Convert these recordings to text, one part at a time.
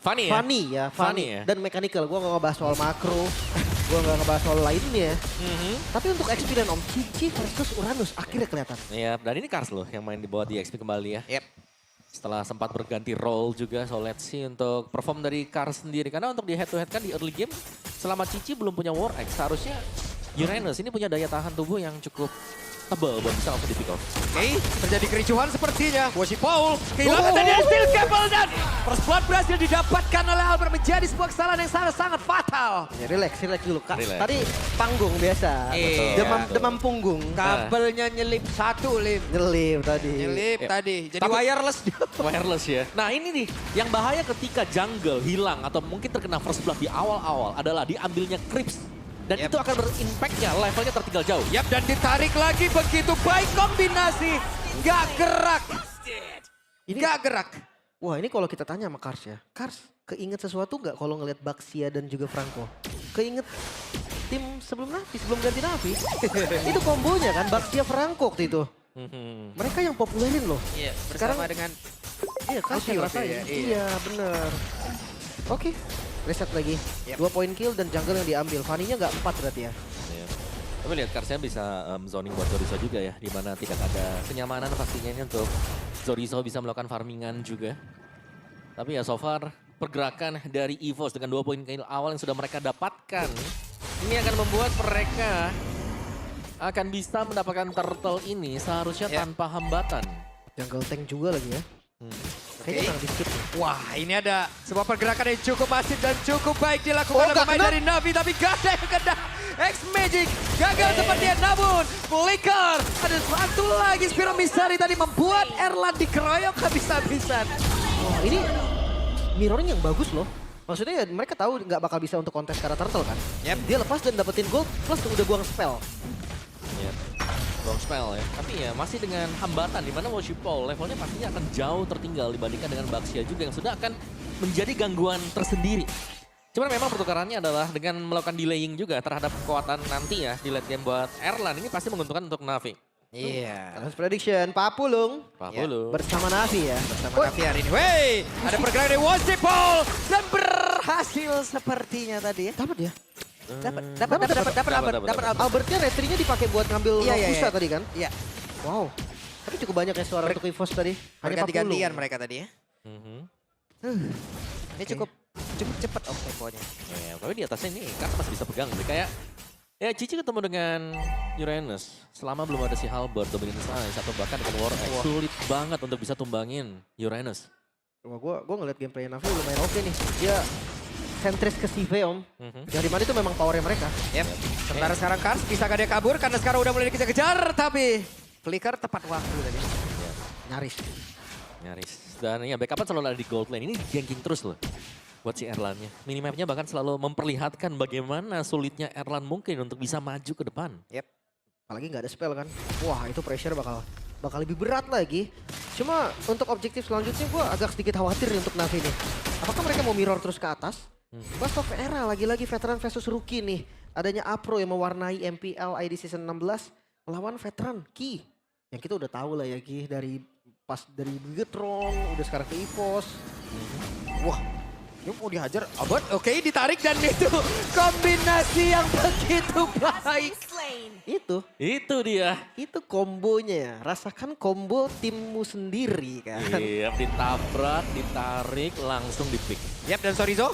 Fanny ya? Fanny ya, Fanny ya? Dan mechanical, gue gak ngebahas soal makro, gue gak ngebahas soal lainnya. Tapi untuk XP dan Om Cici versus Uranus akhirnya kelihatan. Iya, dan ini Cars loh yang main di bawah di XP kembali ya. Yep. Setelah sempat berganti role juga, so let's see untuk perform dari Cars sendiri. Karena untuk di head to head kan di early game, selama Cici belum punya War Axe, seharusnya Uranus ini punya daya tahan tubuh yang cukup tebal buat bisa langsung di pick off. Oke, terjadi kericuhan sepertinya. Woshi Paul kehilangan dan dia steal Gable dan first blood berhasil didapatkan oleh Albert menjadi sebuah kesalahan yang sangat-sangat fatal. Ya, relax dulu. Relax. Tadi panggung biasa, Iya. demam punggung. Kabelnya nyelip satu, Lim. Nyelip tadi. Nyelip Yep. tadi. Jadi Tapi- wireless dia. Wireless ya. Nah ini nih, yang bahaya ketika jungle hilang atau mungkin terkena first blood di awal-awal adalah diambilnya creeps. Dan Yep. itu akan berimpactnya, levelnya tertinggal jauh. Yap, dan ditarik lagi begitu baik kombinasi. Nggak gerak. Nggak gerak. Wah ini kalau kita tanya sama Kars ya. Kars keinget sesuatu nggak kalau ngelihat Baxia dan juga Franco? Keinget tim sebelum Navi, sebelum ganti Navi. Itu kombonya kan, Baxia Franco waktu itu. Mereka yang populerin loh. Iya, Sekarang- bersama dengan Iya Kars Oke, yang oke, rasain. ya, iya. Iya bener. Oke, reset lagi. Yep. 2 point kill dan jungle yang diambil. Fanny-nya nggak 4 berarti ya. Iya. Tapi lihat Karsnya bisa zoning buat Zorizo juga ya, di mana tidak ada kenyamanan pastinya ini untuk Zorizo bisa melakukan farmingan juga. Tapi ya so far pergerakan dari EVOS dengan 2 poin kill awal yang sudah mereka dapatkan, ini akan membuat mereka akan bisa mendapatkan turtle ini seharusnya Ya. tanpa hambatan. Jungle tank juga lagi ya. Kayaknya Oke. sangat di skip nih. Wah, ini ada sebuah pergerakan yang cukup masif dan cukup baik dilakukan oleh nggak pemain kena. dari Navi, tapi gak ada yang kena. X-Magic gagal sepertinya, namun Flicker ada satu lagi Spiro Misari tadi membuat Erlan dikeroyok habis-habisan. Wah ini mirroring yang bagus loh. Maksudnya ya mereka tahu nggak bakal bisa untuk kontes karena turtle kan. Yep. Dia lepas dan dapetin gold plus udah buang spell. Ya. Long spell ya. Tapi ya masih dengan hambatan di mana Woshipol levelnya pastinya akan jauh tertinggal dibandingkan dengan Baxia juga yang sudah akan menjadi gangguan tersendiri. Cuman memang pertukarannya adalah dengan melakukan delaying juga terhadap kekuatan nanti ya di late game buat Erlan. Ini pasti menguntungkan untuk Navi. Iya. Terus prediction Papulung Pak Ya, Bulu. bersama Navi ya. Sama Navi hari ini. Wey, ada pergerakan dari Washipol dan berhasil sepertinya tadi ya. Dapat ya. Dapat. Albertnya retrinya dipakai buat ngambil Iya, iya, Rokusa iya. tadi kan. Iya, Wow. Tapi cukup banyak ya suara untuk EVOS tadi. Hanya berganti-gantian 40. mereka tadi ya. Mhm. Ini cukup cepat off temponya. Ya, tapi di atasnya ini kan masih bisa pegang. Jadi kayak ya Cici ketemu dengan Uranus. Selama belum ada si Halberd, Dominant Size, atau bahkan dengan War Axe, sulit banget untuk bisa tumbangin Uranus. Wah gua ngeliat gameplay Navi lumayan oke nih. Dia sentris ke CV om. Yang dimana itu memang powernya mereka. Yep. Sementara sekarang Kars bisa gak dia kabur karena sekarang udah mulai dikejar-kejar, tapi Flicker tepat waktu tadi. Nyaris. Nyaris. Dan ya backupan selalu ada di gold lane. Ini ganking terus loh buat si Erlannya. Minimapnya bahkan selalu memperlihatkan bagaimana sulitnya Erlan mungkin untuk bisa maju ke depan. Yep. Apalagi nggak ada spell kan. Wah itu pressure bakal lebih berat lagi. Cuma untuk objektif selanjutnya gue agak sedikit khawatir nih untuk Navi nih. Apakah mereka mau mirror terus ke atas? Burst of Era lagi-lagi veteran versus rookie nih. Adanya Apro yang mewarnai MPL ID Season 16 melawan veteran Ki. Yang kita udah tahu lah ya Ki dari Bigetron, udah sekarang ke EVOS. Wah, ini mau dihajar. Abad, oke ditarik dan itu kombinasi yang begitu baik. Itu dia. Itu kombonya ya, rasakan kombo timmu sendiri kan. Iya, ditabrak, ditarik, langsung dipick. Yap, dan Sorizo.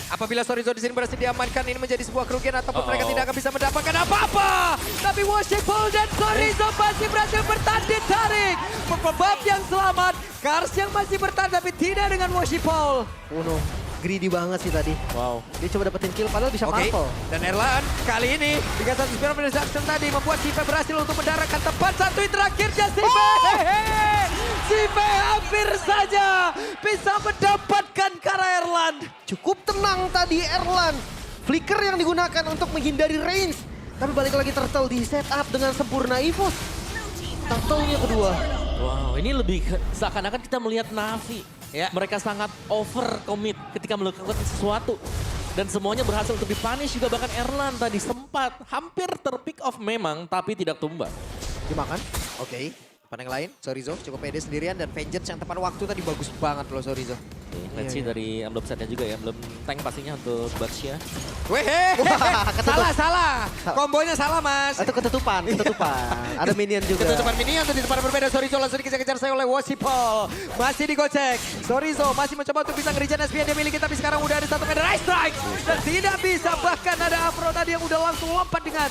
Apabila Sorizo di sini berhasil diamankan, ini menjadi sebuah kerugian ataupun mereka tidak akan bisa mendapatkan apa-apa. Tapi Washipol dan Sorizo masih berhasil bertahan ditarik. Pebab yang selamat, Kars yang masih bertahan tapi tidak dengan Washipol. Uno, greedy banget sih tadi. Wow. Dia coba dapetin kill padahal bisa Oke, purple. dan Erlan kali ini dengan satu Spiral Reduction tadi membuat Sive berhasil untuk mendaratkan tepat satu hit terakhirnya Sive. Sive hampir saja bisa mendapatkan Kara Erlan. Cukup tenang tadi Erlan. Flicker yang digunakan untuk menghindari range. Tapi balik lagi Turtle di setup dengan sempurna EVOS. Turtle-nya kedua. Wow, ini lebih seakan-akan kita melihat Navi. Ya. Mereka sangat over commit ketika melakukan sesuatu. Dan semuanya berhasil untuk dipunish juga, bahkan Erlan tadi sempat hampir terpick off memang, tapi tidak tumbang. Dimakan. Oke, depan yang lain Sorizo cukup pede sendirian dan Vengeance yang tepat waktu tadi bagus banget loh Sorizo. Let's see Iya. dari emblem setnya juga ya. Belum tank pastinya untuk Batsia. Weh, ketutup. salah. Kombonya salah, Mas. Atau ketutupan. Ada minion juga. Ketutupan minion tuh di tempat berbeda. Sorizo langsung dikejar-kejar saya oleh Wasipol. Masih digocek. Sorizo masih mencoba untuk bisa nge-regen SP yang dia miliki. Tapi sekarang udah ada satu meter ice strike. Dan tidak bisa. Bahkan ada Afro tadi yang udah langsung lompat dengan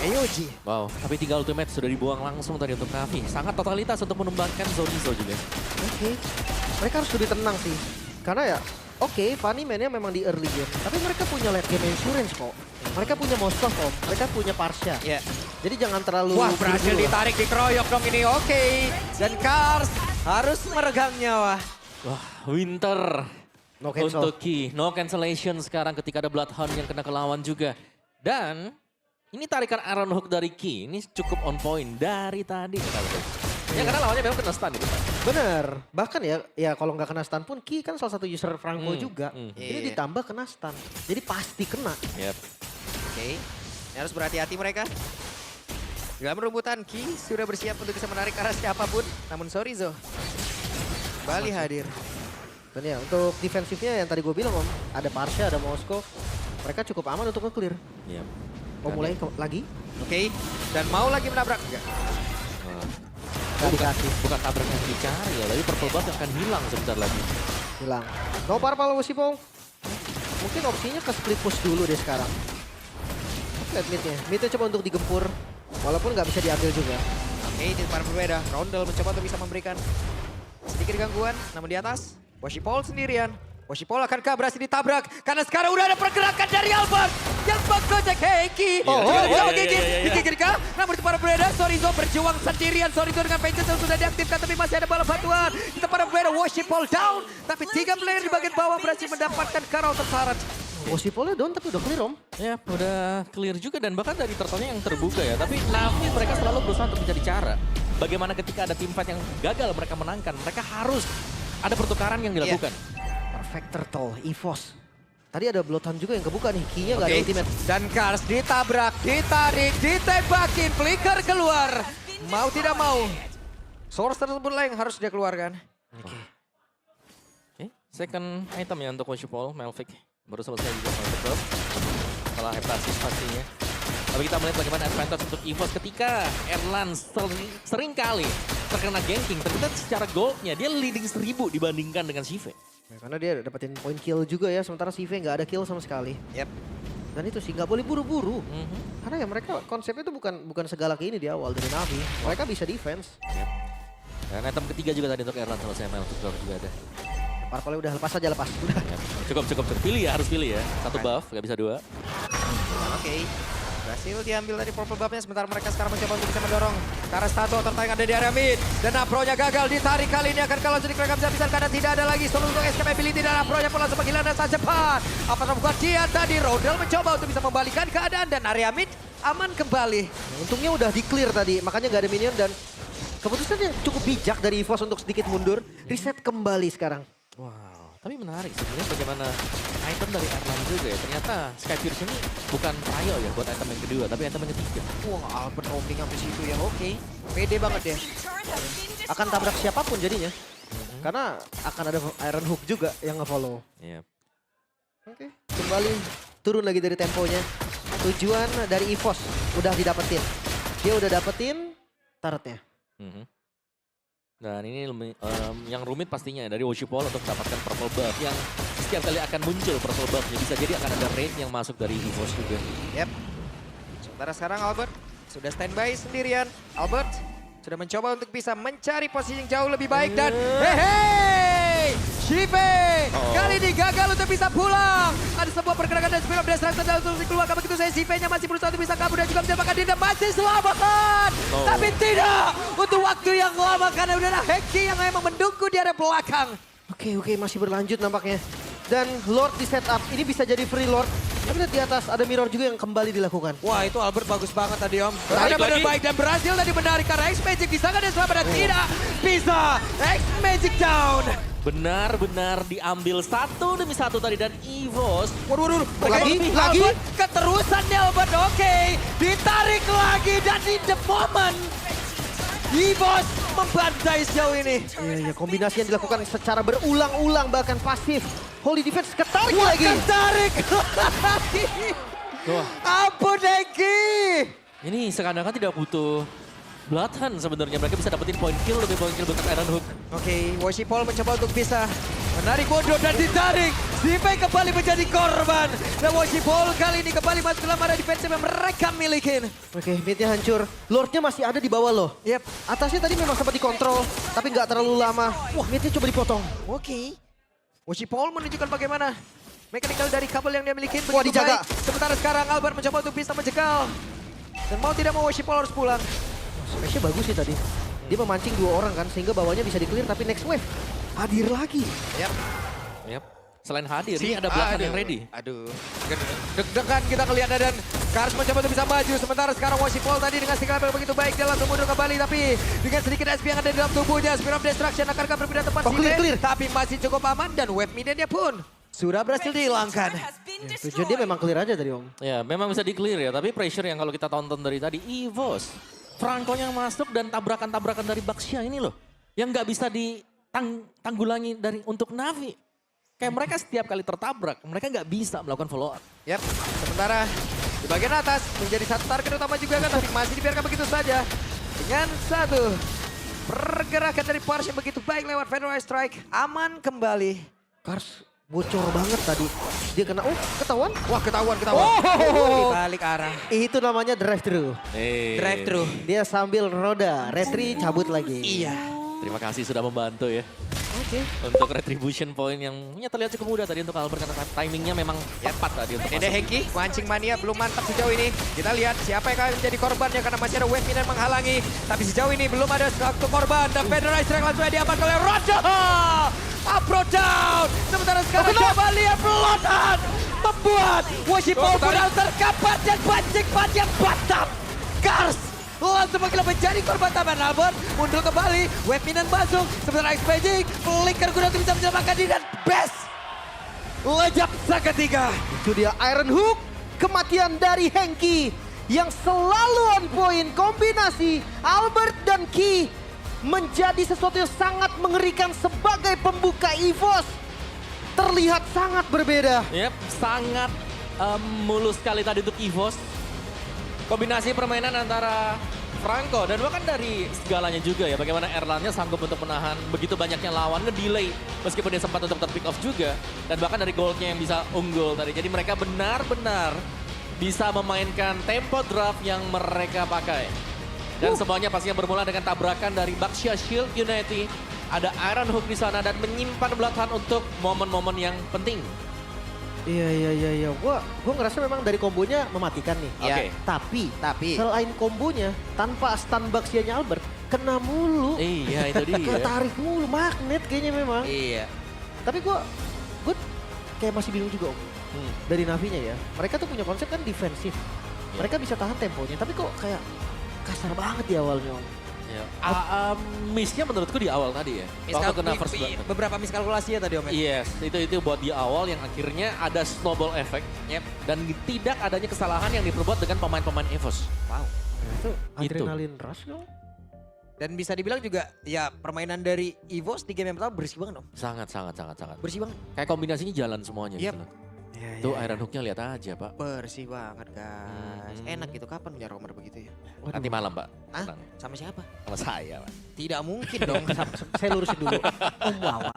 Eoji. Wow, tapi 3 ultimate sudah dibuang langsung tadi untuk Navi. Sangat totalitas untuk menumbangkan Zonizo juga. Oke. Mereka harus lebih tenang sih. Karena ya, oke, Fanny mainnya memang di early game. Tapi mereka punya late game insurance kok. Mereka punya Moskov kok. Mereka punya Parsha. Ya. Jadi jangan terlalu... Wah, berhasil buru-buru. ditarik, dikeroyok dong ini. Oke. Dan Kars harus meregang nyawa. Wah, Winter No cancel. untuk Ki. No cancellation sekarang ketika ada Bloodhound yang kena ke lawan juga. Dan ini tarikan Iron Hook dari Ki. Ini cukup on point dari tadi. Ya karena lawannya memang kena stun gitu. Bener. Bahkan ya kalau nggak kena stun pun Ki kan salah satu user Franco juga. Ini Iya. ditambah kena stun. Jadi pasti kena. Yep. Oke. Ini harus berhati-hati mereka. Dalam rebutan, Ki sudah bersiap untuk bisa menarik arah siapapun. Namun Sorizo kembali hadir. Dan ya untuk defensifnya yang tadi gue bilang Om. Ada Parsha, ada Moskov. Mereka cukup aman untuk nge-clear. Yep. Oh mulai lagi? Oke. Dan mau lagi menabrak. Enggak. Wah. Gak dikasih. Bukan tabrak yang dicari ya, tapi purple buff akan hilang sebentar lagi. Hilang. No purple Wasipol. Mungkin opsinya ke split push dulu deh sekarang. Lihat midnya. Midnya coba untuk digempur. Walaupun nggak bisa diambil juga. Oke, di tempat berbeda. Rondel mencoba untuk bisa memberikan sedikit gangguan. Namun di atas, Wasipol sendirian. Wasipol akankah berhasil ditabrak? Karena sekarang udah ada pergerakan dari Albert. Yang menggojek Heiki. Digigit kah? Namun di tempat berbeda, Sorizo berjuang sendirian. Sorizo dengan Vengeance yang sudah diaktifkan. Tapi masih ada bala bantuan. Di tempat berbeda, Wasipol down. Tapi 3 player di bagian bawah berhasil mendapatkan Karol terseret. Wasipolnya down tapi udah clear Om. Ya, udah clear juga dan bahkan dari turtle-nya yang terbuka ya. Tapi Navi mereka selalu berusaha untuk mencari cara. Bagaimana ketika ada tim fight yang gagal mereka menangkan. Mereka harus ada pertukaran yang dilakukan. Perfect turtle, EVOS. Tadi ada Bloodhound juga yang kebuka nih. Key-nya nggak ada Oke. ultimate. Dan Kars ditabrak, ditarik, ditembakin, flicker keluar. Mau tidak mau. Source tersebut lah yang harus dia keluarkan. Oke, second item ya untuk Wasipol, Melvick. Baru selesai juga Melvick buff. Setelah Heptasis pastinya. Tapi kita melihat bagaimana advantage untuk EVOS ketika Erlan sering kali terkena ganking. Ternyata secara goldnya dia leading 1000 dibandingkan dengan Shive. Ya, karena dia dapetin point kill juga ya. Sementara Sive nggak ada kill sama sekali. Yep. Dan itu sih nggak boleh buru-buru. Karena ya mereka konsepnya itu bukan segalak ini di awal dari Navi. Mereka bisa defense. Yep. Dan item ketiga juga tadi untuk Erlan selesai Melvick buff juga ada. Parpolnya udah lepas aja lepas. Udah. Yep. Cukup. Pilih ya, harus pilih ya. Satu buff, nggak bisa 2. Oke. Berhasil diambil dari purple buff-nya, sementara mereka sekarang mencoba untuk bisa mendorong Kara Stato tertayang ada di area mid. Dan Afro-nya gagal ditarik kali ini akan kalau jadi mereka bisa karena tidak ada lagi solusi untuk escape ability dan Afro-nya pun langsung panggilan dan sangat cepat. Apa terbuat dia tadi, Rodel mencoba untuk bisa membalikan keadaan dan area mid aman kembali. Untungnya udah di clear tadi. Makanya nggak ada minion dan keputusan yang cukup bijak dari EVOS untuk sedikit mundur. Reset kembali sekarang. Wow, tapi menarik sebenarnya bagaimana item dari Erlan juga ya. Ternyata Sky Pierce ini bukan trial ya buat item yang kedua, tapi item yang ketiga. Wah, Albert roaming sampai situ ya. Oke. Pede banget deh. Akan tabrak siapapun jadinya. Karena akan ada Iron Hook juga yang nge-follow. Iya. Oke. Kembali turun lagi dari temponya. Tujuan dari EVOS udah didapetin. Dia udah dapetin turretnya. Dan ini yang rumit pastinya dari Wasipol untuk mendapatkan purple buff yang setiap kali akan muncul purple buffnya. Bisa jadi akan ada raid yang masuk dari EVOS juga. Yep. Sementara sekarang Albert sudah standby sendirian. Albert sudah mencoba untuk bisa mencari posisi yang jauh lebih baik dan hehe, Shive kali ini gagal untuk bisa pulang. Ada sebuah pergerakan dan spill of destruction dan untuk keluar. Begitu saya Shive-nya masih berusaha untuk bisa kabur dan juga menjebakkan Dinda masih selamatkan. Tapi tidak untuk waktu yang lama karena udah ada Heki yang memang mendukung di area belakang. Oke, masih berlanjut nampaknya. Dan Lord di setup, ini bisa jadi free Lord. Tapi lihat di atas ada mirror juga yang kembali dilakukan. Wah, itu Albert bagus banget tadi Om. Tarik Ada benar lagi. baik dan berhasil tadi menarik karena X-Magic bisa kan dia selamat dan tidak bisa. X-Magic down. Benar-benar diambil satu demi satu tadi dan EVOS. Waduh. Lagi. Albert, keterusannya Albert, oke. Ditarik lagi dan in the moment. EVOS membantai sejauh ini. Iya, kombinasi yang dilakukan secara berulang-ulang bahkan pasif. Holy Defense ketarik lagi. Ketarik lagi. Wah, Ampun Hengki. ini seakan-akan tidak butuh Bloodhound sebenarnya. Mereka bisa dapetin point kill, lebih point kill untuk Iron Hook. Oke, Worshipful mencoba untuk bisa menarik mundur dan ditarik. Zipe kembali menjadi korban. Dan Worshipful kali ini kembali masuk dalam area defensif yang mereka milikin. Oke, midnya hancur. Lordnya masih ada di bawah loh. Yep. Atasnya tadi memang sempat dikontrol, tapi nggak terlalu lama. Wah, midnya coba dipotong. Oke. Worshipful menunjukkan bagaimana mekanikal dari kabel yang dia miliki. Wah, begitu dijaga. baik. Sementara sekarang Albert mencoba untuk bisa menjegal. Dan mau tidak mau Worshipful harus pulang. Smashnya bagus sih tadi. Dia memancing 2 orang kan, sehingga bawahnya bisa di-clear, tapi next wave hadir lagi. Yep. Yap. Selain hadir, ini ada Bloodhound yang ready. Aduh. Deg-degan kita ngelihat dan Kars mencoba untuk bisa maju. Sementara sekarang Worshipful tadi dengan skill level begitu baik. Dia langsung mundur kembali. Tapi dengan sedikit SP yang ada di dalam tubuhnya. Spirit of Destruction akankah berpindah tempat Oh, clear, clear. Tapi masih cukup aman dan wave minion-nya pun sudah berhasil dihilangkan. Tujuan dia memang clear aja tadi Om. Ya, memang bisa di-clear ya. Tapi pressure yang kalau kita tonton dari tadi, EVOS. Franco yang masuk dan tabrakan-tabrakan dari Baxia ini loh. Yang nggak bisa ditanggulangi dari untuk Navi. Kayak mereka setiap kali tertabrak, mereka nggak bisa melakukan follow up. Yap, sementara di bagian atas menjadi satu target utama juga kan, tapi masih dibiarkan begitu saja. Dengan satu pergerakan dari Pars yang begitu baik lewat Federal Strike, aman kembali. Kars bocor banget tadi. Dia kena, ketahuan? Wah ketahuan. Oh. Dibalik arah. Itu namanya drive thru. Drive thru. Dia sambil roda, retri cabut lagi. Iya. Terima kasih sudah membantu ya. Oke. Untuk retribution point yang ya terlihat cukup mudah tadi untuk Albert karena timingnya memang tepat tadi untuk Dede masuk. Hengki, mancing mania belum mantap sejauh ini. Kita lihat siapa yang akan menjadi korbannya karena masih ada wave minion menghalangi. Tapi sejauh ini belum ada satu korban. Dan Federal Strike langsung diamankan oleh Roger. Upro down. Sementara sekarang kembali Bloodhound membuat Worshipful Brutal terkapat dan pancing batam. Kars langsung menjadi korban tambahan. Albert mundur kembali, wave minion masuk. Sementara X-Magic flicker guna untuk bisa menyelamatkan diri dan best. Lejap seketika. Itu dia Iron Hook, kematian dari Hengki yang selalu on point. Kombinasi Albert dan Ki menjadi sesuatu yang sangat mengerikan sebagai pembuka EVOS. Terlihat sangat berbeda. Yep, sangat mulus sekali tadi untuk EVOS. Kombinasi permainan antara Franco dan bahkan dari segalanya juga ya. Bagaimana Erlannya sanggup untuk menahan begitu banyaknya lawan, nge-delay meskipun dia sempat untuk ter-pick off juga. Dan bahkan dari goldnya yang bisa unggul tadi. Jadi mereka benar-benar bisa memainkan tempo draft yang mereka pakai. Dan semuanya pastinya bermula dengan tabrakan dari Baxia Shield Unity. Ada Iron Hook di sana dan menyimpan Bloodhound untuk momen-momen yang penting. Iya. Gua ngerasa memang dari kombonya mematikan nih. Oke. Tapi Selain kombonya, tanpa stun Baxianya Albert, kena mulu. Iya, itu dia. Ketarik mulu, magnet kayaknya memang. iya. Tapi gue kayak masih bingung juga Om. Dari Navinya ya. Mereka tuh punya konsep kan defensif. Mereka bisa tahan temponya, tapi kok kayak kasar banget di awalnya Om. Ya. Miss-nya menurutku di awal tadi ya. Waktu kena first blood. Beberapa miskalkulasi ya tadi Om. Yes, itu buat di awal yang akhirnya ada snowball effect. Yep. Dan tidak adanya kesalahan yang diperbuat dengan pemain-pemain EVOS. Wow. Itu adrenalin rush dong. Dan bisa dibilang juga ya permainan dari EVOS di game yang pertama bersih banget Om. Sangat. Bersih banget. Kayak kombinasinya jalan semuanya Yep. gitu loh. Iya, Tuh Iron Hook-nya lihat aja Pak. Bersih banget guys. Enak gitu kapan punya romer begitu ya? Nanti malam Pak. Hah? Tenang. Sama siapa? Sama saya Pak. Tidak mungkin dong. Saya lurusin dulu. Om Wawa.